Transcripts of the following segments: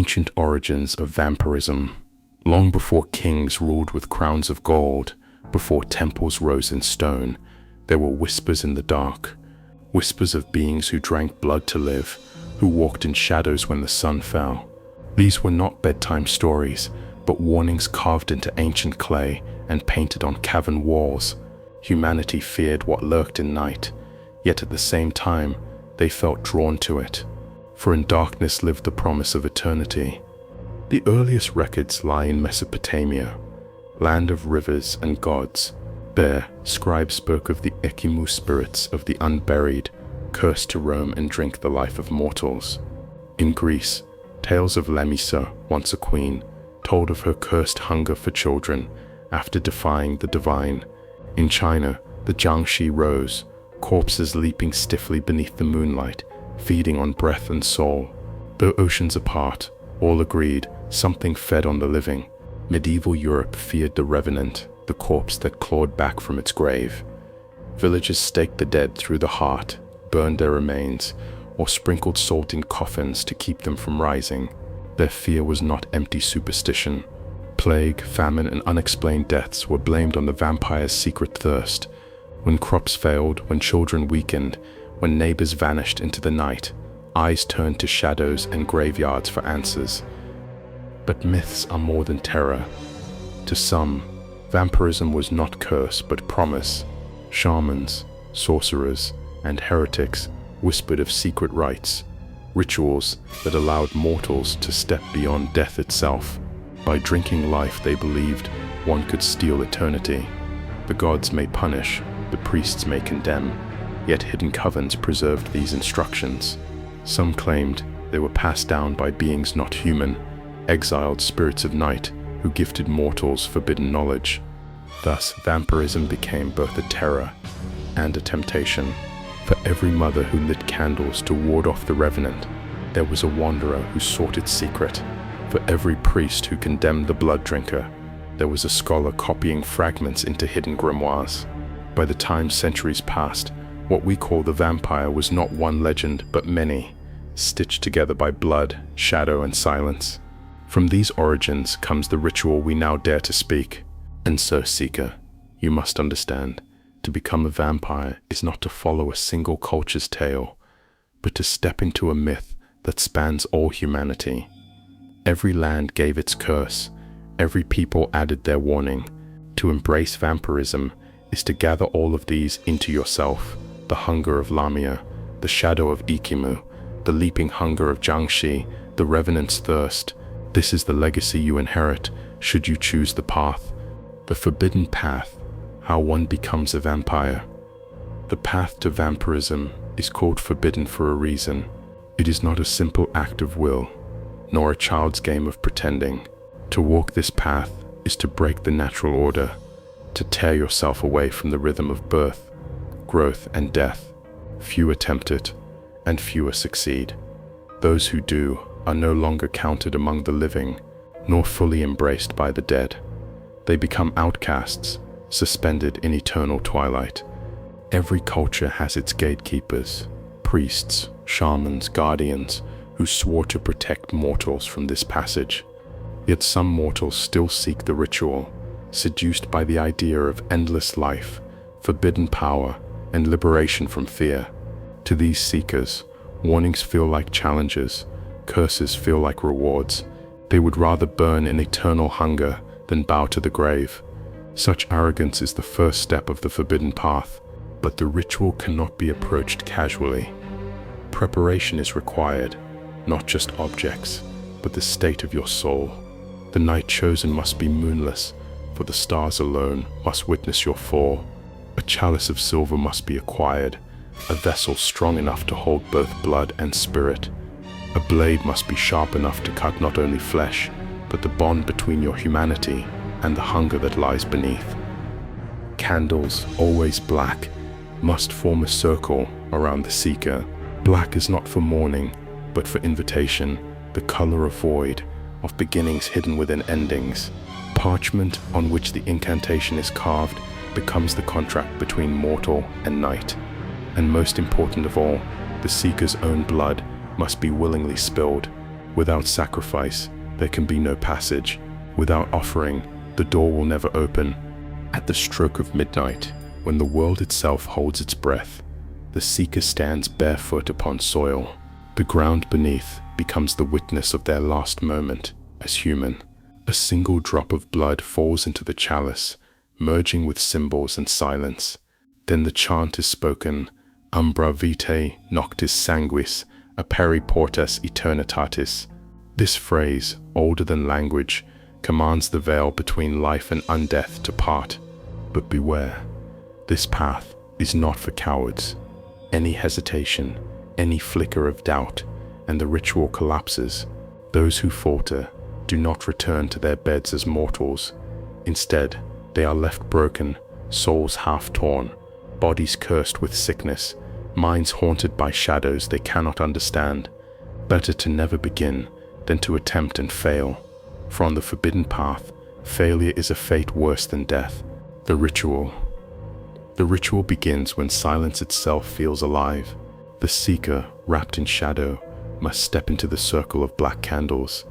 ancient origins of vampirism. Long before kings ruled with crowns of gold, before temples rose in stone, there were whispers in the dark, whispers of beings who drank blood to live, who walked in shadows when the sun fell. These were not bedtime stories, but warnings carved into ancient clay and painted on cavern walls. Humanity feared what lurked in night, yet at the same time, they felt drawn to it. For in darkness lived the promise of eternity. The earliest records lie in Mesopotamia, land of rivers and gods. There, scribes spoke of the Ekimu spirits of the unburied, cursed to roam and drink the life of mortals. In Greece, tales of Lamisa, once a queen, told of her cursed hunger for children after defying the divine. In China, the Jiangxi rose, corpses leaping stiffly beneath the moonlight, feeding on breath and soul. Though oceans apart, all agreed something fed on the living. Medieval Europe feared the revenant, the corpse that clawed back from its grave. Villagers staked the dead through the heart, burned their remains, or sprinkled salt in coffins to keep them from rising. Their fear was not empty superstition. Plague, famine, and unexplained deaths were blamed on the vampire's secret thirst. When crops failed, when children weakened, when neighbors vanished into the night, eyes turned to shadows and graveyards for answers. But myths are more than terror. To some, vampirism was not curse but promise. Shamans, sorcerers, and heretics whispered of secret rites, rituals that allowed mortals to step beyond death itself. By drinking life, they believed one could steal eternity. The gods may punish, the priests may condemn, yet hidden covens preserved these instructions. Some claimed they were passed down by beings not human, exiled spirits of night who gifted mortals forbidden knowledge. Thus, vampirism became both a terror and a temptation. For every mother who lit candles to ward off the revenant, there was a wanderer who sought its secret. For every priest who condemned the blood drinker, there was a scholar copying fragments into hidden grimoires. By the time centuries passed, what we call the vampire was not one legend, but many, stitched together by blood, shadow, and silence. From these origins comes the ritual we now dare to speak. And so, seeker, you must understand, to become a vampire is not to follow a single culture's tale, but to step into a myth that spans all humanity. Every land gave its curse, every people added their warning. To embrace vampirism is to gather all of these into yourself, the hunger of Lamia, the shadow of Ikimu, the leaping hunger of Jiangxi, the revenant's thirst. This is the legacy you inherit, should you choose the path. The forbidden path, how one becomes a vampire. The path to vampirism is called forbidden for a reason. It is not a simple act of will, nor a child's game of pretending. To walk this path is to break the natural order, to tear yourself away from the rhythm of birth, growth, and death. Few attempt it, and fewer succeed. Those who do are no longer counted among the living, nor fully embraced by the dead. They become outcasts, suspended in eternal twilight. Every culture has its gatekeepers, priests, shamans, guardians, who swore to protect mortals from this passage. Yet some mortals still seek the ritual, seduced by the idea of endless life, forbidden power, and liberation from fear. To these seekers, warnings feel like challenges, curses feel like rewards. They would rather burn in eternal hunger than bow to the grave. Such arrogance is the first step of the forbidden path, but the ritual cannot be approached casually. Preparation is required, not just objects, but the state of your soul. The night chosen must be moonless, for the stars alone must witness your fall. A chalice of silver must be acquired, a vessel strong enough to hold both blood and spirit. A blade must be sharp enough to cut not only flesh, but the bond between your humanity and the hunger that lies beneath. Candles, always black, must form a circle around the seeker. Black is not for mourning, but for invitation, the color of void, of beginnings hidden within endings. Parchment on which the incantation is carved becomes the contract between mortal and night. And most important of all, the seeker's own blood must be willingly spilled. Without sacrifice, there can be no passage. Without offering, the door will never open. At the stroke of midnight, when the world itself holds its breath, the seeker stands barefoot upon soil. The ground beneath becomes the witness of their last moment as human. A single drop of blood falls into the chalice, merging with symbols and silence. Then the chant is spoken, Umbra vitae noctis sanguis, aperi portas eternitatis. This phrase, older than language, commands the veil between life and undeath to part. But beware, this path is not for cowards. Any hesitation, any flicker of doubt, and the ritual collapses. Those who falter do not return to their beds as mortals. Instead, they are left broken, souls half torn, bodies cursed with sickness, minds haunted by shadows they cannot understand. Better to never begin than to attempt and fail. For on the forbidden path, failure is a fate worse than death. The ritual. The ritual begins when silence itself feels alive. The seeker, wrapped in shadow, must step into the circle of black candles.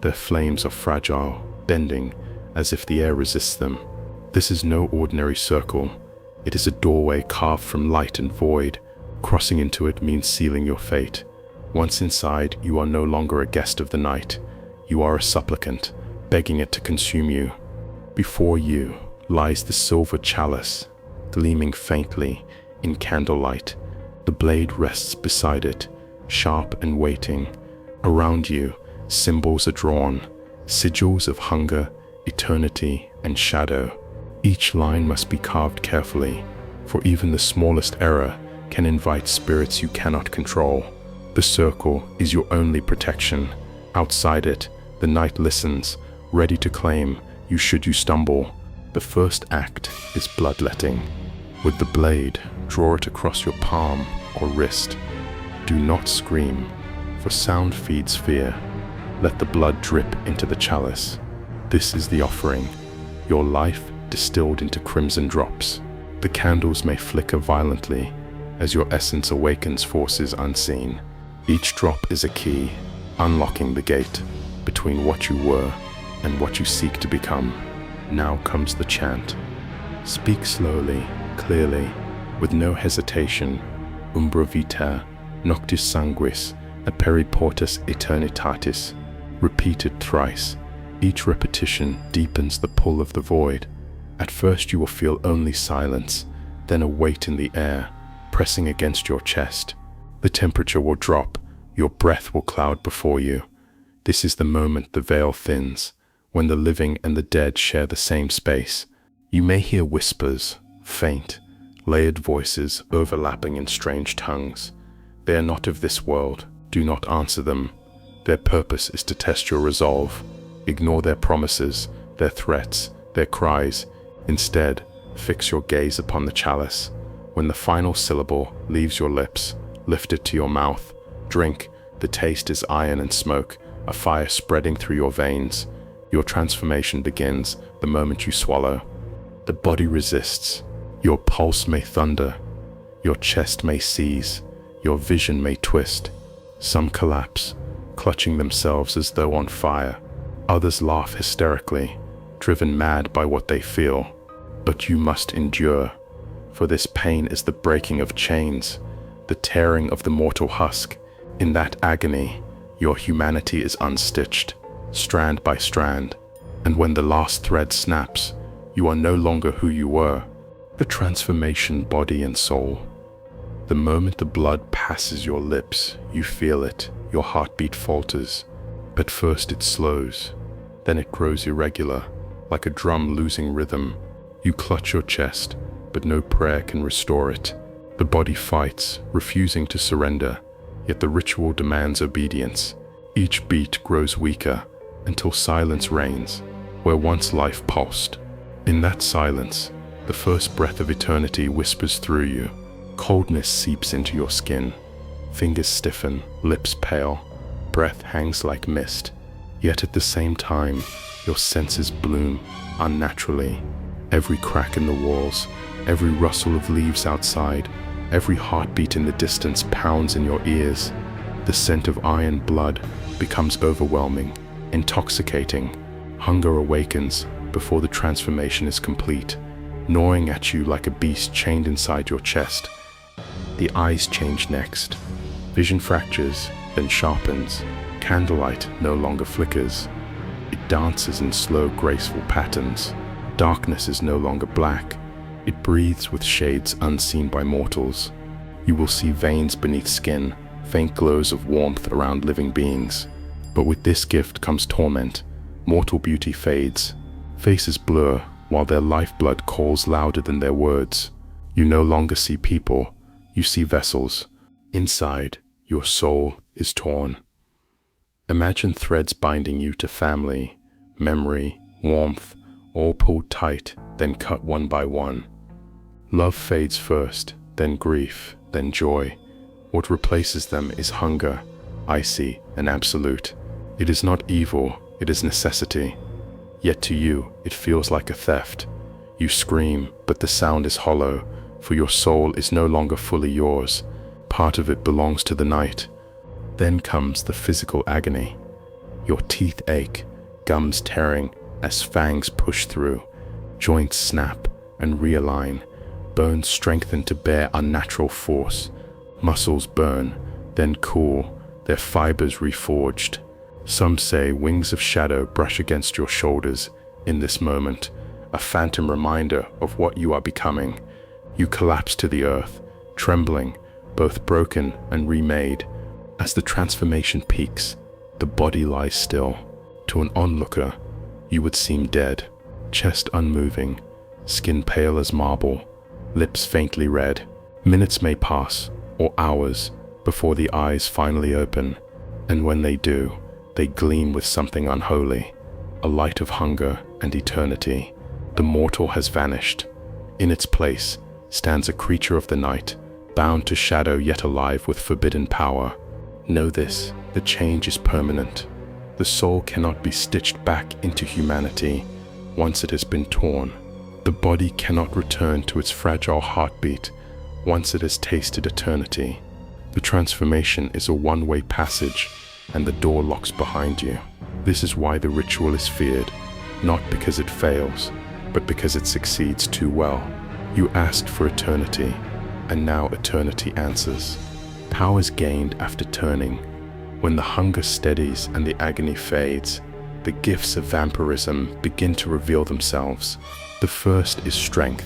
Their flames are fragile, bending, as if the air resists them. This is no ordinary circle. It is a doorway carved from light and void. Crossing into it means sealing your fate. Once inside, you are no longer a guest of the night. You are a supplicant, begging it to consume you. Before you lies the silver chalice, gleaming faintly in candlelight. The blade rests beside it, sharp and waiting. Around you, symbols are drawn, sigils of hunger, eternity, and shadow. Each line must be carved carefully, for even the smallest error can invite spirits you cannot control. The circle is your only protection. Outside it, the night listens, ready to claim you should you stumble. The first act is bloodletting. With the blade, draw it across your palm or wrist. Do not scream, for sound feeds fear. Let the blood drip into the chalice. This is the offering, your life distilled into crimson drops. The candles may flicker violently as your essence awakens forces unseen. Each drop is a key, unlocking the gate between what you were and what you seek to become. Now comes the chant. Speak slowly, clearly, with no hesitation. Umbra vitae noctis sanguis, aperi portas eternitatis. Repeated thrice. Each repetition deepens the pull of the void. At first you will feel only silence, then a weight in the air, pressing against your chest. The temperature will drop, your breath will cloud before you. This is the moment the veil thins, when the living and the dead share the same space. You may hear whispers, faint, layered voices overlapping in strange tongues. They are not of this world, do not answer them. Their purpose is to test your resolve. Ignore their promises, their threats, their cries. Instead, fix your gaze upon the chalice. When the final syllable leaves your lips, lift it to your mouth. Drink. The taste is iron and smoke, a fire spreading through your veins. Your transformation begins the moment you swallow. The body resists. Your pulse may thunder. Your chest may seize. Your vision may twist. Some collapse, clutching themselves as though on fire. Others laugh hysterically, driven mad by what they feel. But you must endure, for this pain is the breaking of chains, the tearing of the mortal husk. In that agony, your humanity is unstitched, strand by strand, and when the last thread snaps, you are no longer who you were. The transformation, body and soul. The moment the blood passes your lips, you feel it, your heartbeat falters. At first it slows, then it grows irregular, like a drum losing rhythm. You clutch your chest, but no prayer can restore it. The body fights, refusing to surrender, yet the ritual demands obedience. Each beat grows weaker, until silence reigns, where once life pulsed. In that silence, the first breath of eternity whispers through you. Coldness seeps into your skin. Fingers stiffen, lips pale, breath hangs like mist. Yet at the same time, your senses bloom unnaturally. Every crack in the walls, every rustle of leaves outside, every heartbeat in the distance pounds in your ears. The scent of iron blood, becomes overwhelming, intoxicating. Hunger awakens before the transformation is complete, gnawing at you like a beast chained inside your chest. The eyes change next. Vision fractures, then sharpens. Candlelight no longer flickers. It dances in slow, graceful patterns. Darkness is no longer black. It breathes with shades unseen by mortals. You will see veins beneath skin, faint glows of warmth around living beings. But with this gift comes torment. Mortal beauty fades. Faces blur while their lifeblood calls louder than their words. You no longer see people, you see vessels. Inside, your soul is torn. Imagine threads binding you to family, memory, warmth, all pulled tight, then cut one by one. Love fades first, then grief, then joy. What replaces them is hunger, icy and absolute. It is not evil, it is necessity. Yet to you, it feels like a theft. You scream, but the sound is hollow, for your soul is no longer fully yours. Part of it belongs to the night. Then comes the physical agony. Your teeth ache, gums tearing as fangs push through. Joints snap and realign. Bones strengthen to bear unnatural force. Muscles burn, then cool, their fibers reforged. Some say wings of shadow brush against your shoulders in this moment, a phantom reminder of what you are becoming. You collapse to the earth, trembling, both broken and remade. As the transformation peaks, the body lies still. To an onlooker, you would seem dead, chest unmoving, skin pale as marble, lips faintly red. Minutes may pass, or hours, before the eyes finally open, and when they do, they gleam with something unholy, a light of hunger and eternity. The mortal has vanished. In its place stands a creature of the night, bound to shadow yet alive with forbidden power. Know this, the change is permanent. The soul cannot be stitched back into humanity once it has been torn. The body cannot return to its fragile heartbeat once it has tasted eternity. The transformation is a one-way passage, and the door locks behind you. This is why the ritual is feared, not because it fails, but because it succeeds too well. You asked for eternity, and now eternity answers. Power is gained after turning. When the hunger steadies and the agony fades, the gifts of vampirism begin to reveal themselves. The first is strength.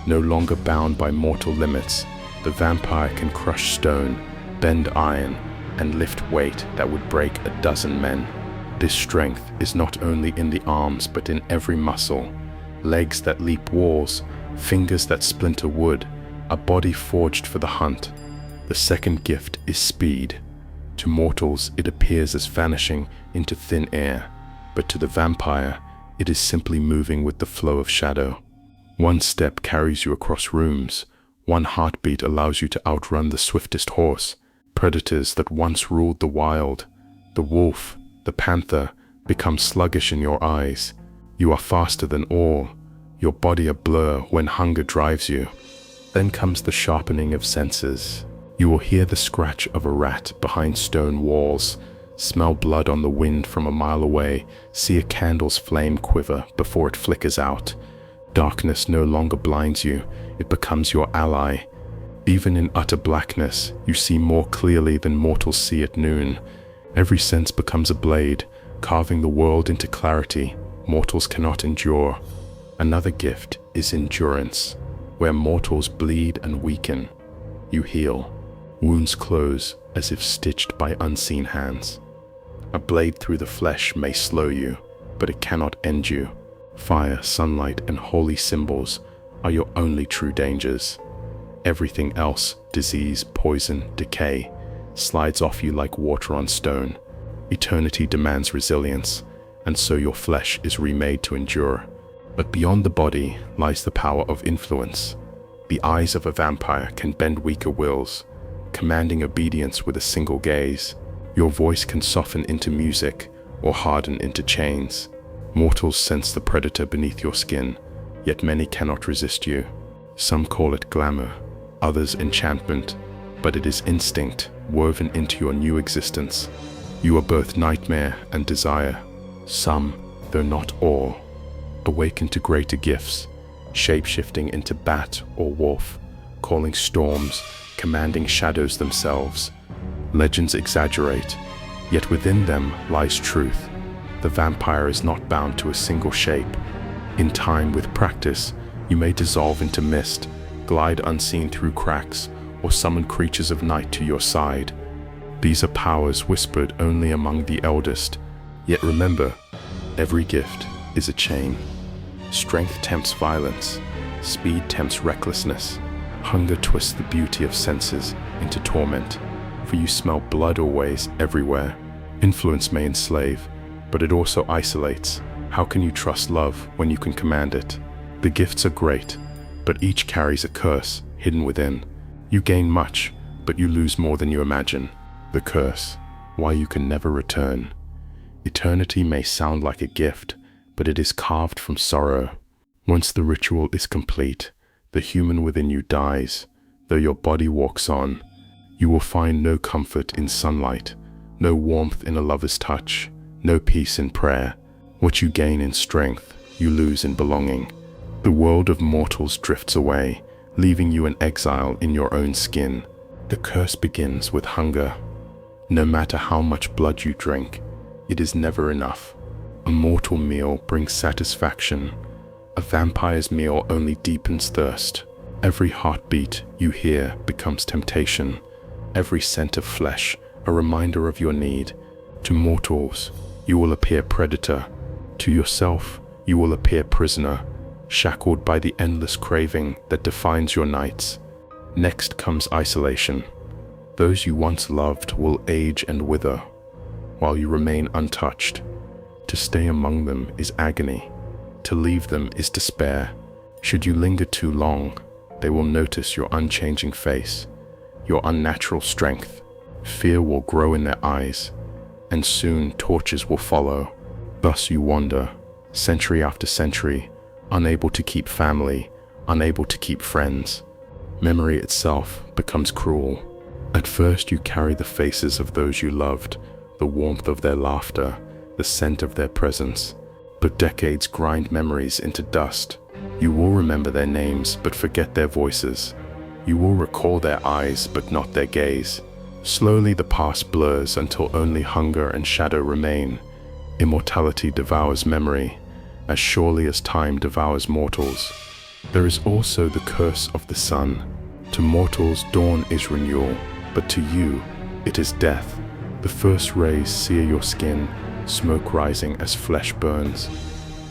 No longer bound by mortal limits, the vampire can crush stone, bend iron, and lift weight that would break a dozen men. This strength is not only in the arms but in every muscle. Legs that leap walls, fingers that splinter wood, a body forged for the hunt. The second gift is speed. To mortals it appears as vanishing into thin air, but to the vampire it is simply moving with the flow of shadow. One step carries you across rooms. One heartbeat allows you to outrun the swiftest horse. Predators that once ruled the wild, the wolf, the panther, become sluggish in your eyes. You are faster than all, your body a blur when hunger drives you. Then comes the sharpening of senses. You will hear the scratch of a rat behind stone walls, smell blood on the wind from a mile away, see a candle's flame quiver before it flickers out. Darkness no longer blinds you, it becomes your ally. Even in utter blackness, you see more clearly than mortals see at noon. Every sense becomes a blade, carving the world into clarity mortals cannot endure. Another gift is endurance. Where mortals bleed and weaken, you heal. Wounds close as if stitched by unseen hands. A blade through the flesh may slow you, but it cannot end you. Fire, sunlight, and holy symbols are your only true dangers. Everything else, disease, poison, decay, slides off you like water on stone. Eternity demands resilience, and so your flesh is remade to endure. But beyond the body lies the power of influence. The eyes of a vampire can bend weaker wills, commanding obedience with a single gaze. Your voice can soften into music or harden into chains. Mortals sense the predator beneath your skin, yet many cannot resist you. Some call it glamour, others enchantment, but it is instinct woven into your new existence. You are both nightmare and desire. Some, though not all, awaken to greater gifts, shape-shifting into bat or wolf, calling storms, commanding shadows themselves. Legends exaggerate, yet within them lies truth. The vampire is not bound to a single shape. In time, with practice, you may dissolve into mist, glide unseen through cracks, or summon creatures of night to your side. These are powers whispered only among the eldest. Yet remember, every gift is a chain. Strength tempts violence, speed tempts recklessness. Hunger twists the beauty of senses into torment, for you smell blood always, everywhere. Influence may enslave, but it also isolates. How can you trust love when you can command it? The gifts are great, but each carries a curse hidden within. You gain much, but you lose more than you imagine. The curse, why you can never return. Eternity may sound like a gift, but it is carved from sorrow. Once the ritual is complete, the human within you dies, though your body walks on. You will find no comfort in sunlight, no warmth in a lover's touch, no peace in prayer. What you gain in strength, you lose in belonging. The world of mortals drifts away, leaving you an exile in your own skin. The curse begins with hunger. No matter how much blood you drink, it is never enough. A mortal meal brings satisfaction. A vampire's meal only deepens thirst. Every heartbeat you hear becomes temptation. Every scent of flesh, a reminder of your need. To mortals, you will appear predator. To yourself, you will appear prisoner, shackled by the endless craving that defines your nights. Next comes isolation. Those you once loved will age and wither, while you remain untouched. To stay among them is agony. To leave them is despair. Should you linger too long, they will notice your unchanging face, your unnatural strength. Fear will grow in their eyes, and soon tortures will follow. Thus you wander, century after century, unable to keep family, unable to keep friends. Memory itself becomes cruel. At first you carry the faces of those you loved, the warmth of their laughter, the scent of their presence. But decades grind memories into dust. You will remember their names, but forget their voices. You will recall their eyes, but not their gaze. Slowly the past blurs until only hunger and shadow remain. Immortality devours memory, as surely as time devours mortals. There is also the curse of the sun. To mortals, dawn is renewal, but to you, it is death. The first rays sear your skin, smoke rising as flesh burns.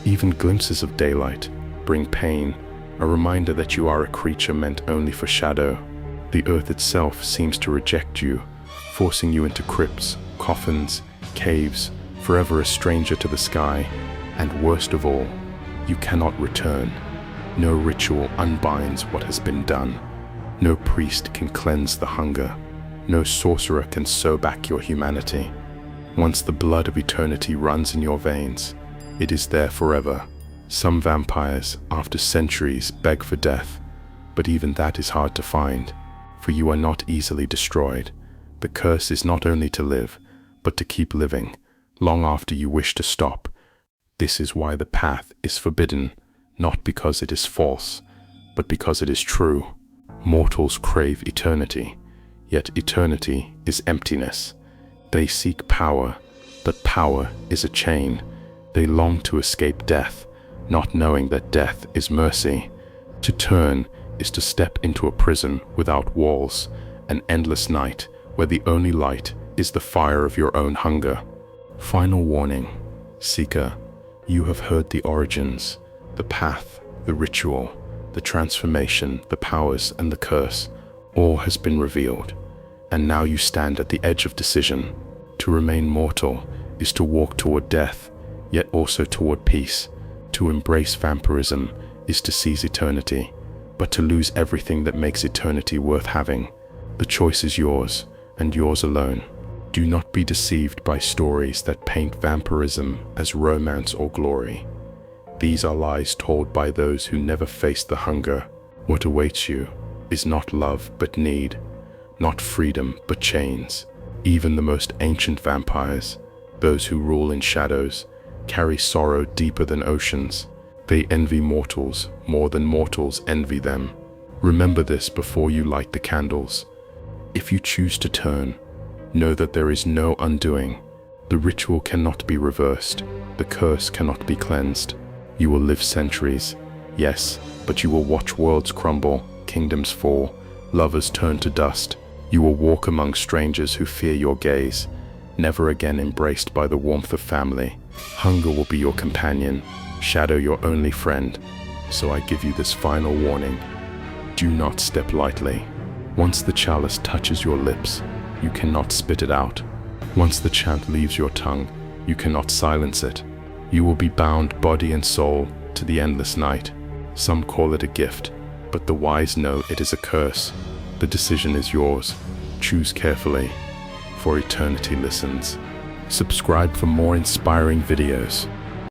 Even glimpses of daylight bring pain, a reminder that you are a creature meant only for shadow. The earth itself seems to reject you, forcing you into crypts, coffins, caves, forever a stranger to the sky. And worst of all, you cannot return. No ritual unbinds what has been done. No priest can cleanse the hunger. No sorcerer can sew back your humanity. Once the blood of eternity runs in your veins, it is there forever. Some vampires, after centuries, beg for death, but even that is hard to find, for you are not easily destroyed. The curse is not only to live, but to keep living, long after you wish to stop. This is why the path is forbidden, not because it is false, but because it is true. Mortals crave eternity, yet eternity is emptiness. They seek power, but power is a chain. They long to escape death, not knowing that death is mercy. To turn is to step into a prison without walls, an endless night where the only light is the fire of your own hunger. Final warning, Seeker, you have heard the origins, the path, the ritual, the transformation, the powers, and the curse. All has been revealed, and now you stand at the edge of decision. To remain mortal is to walk toward death, yet also toward peace. To embrace vampirism is to seize eternity, but to lose everything that makes eternity worth having. The choice is yours, and yours alone. Do not be deceived by stories that paint vampirism as romance or glory. These are lies told by those who never faced the hunger. What awaits you is not love but need, not freedom but chains. Even the most ancient vampires, those who rule in shadows, carry sorrow deeper than oceans. They envy mortals more than mortals envy them. Remember this before you light the candles. If you choose to turn, know that there is no undoing. The ritual cannot be reversed. The curse cannot be cleansed. You will live centuries, yes, but you will watch worlds crumble, kingdoms fall, lovers turn to dust. You will walk among strangers who fear your gaze, never again embraced by the warmth of family. Hunger will be your companion, shadow your only friend. So I give you this final warning. Do not step lightly. Once the chalice touches your lips, you cannot spit it out. Once the chant leaves your tongue, you cannot silence it. You will be bound body and soul to the endless night. Some call it a gift, but the wise know it is a curse. The decision is yours. Choose carefully, for eternity listens. Subscribe for more inspiring videos.